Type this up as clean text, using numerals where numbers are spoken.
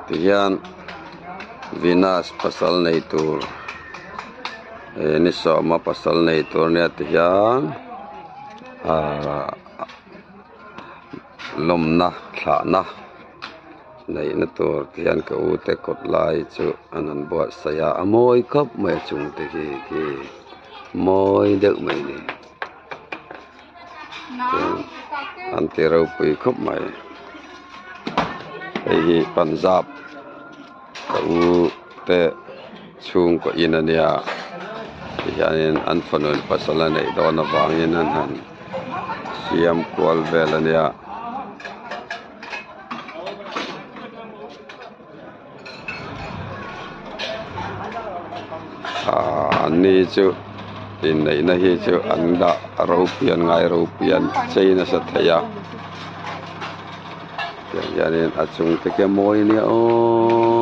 tiyan Venus pasal nei tur ni soma pasal nei tur ne tiyan lomna thana nei na tur tiyan ka u te kot lai chu anan buat saya amoi khop mai chung te ki moi deuh mai ni anti rau pui khop mai hi Punjab ka u te chung ko inania hianin an fanun pasala nei dona wangin an han siam kwal velania ani chu in nei na hi chu anda rupian ngai rupian china sa thaya yanin achung te ke moi ni o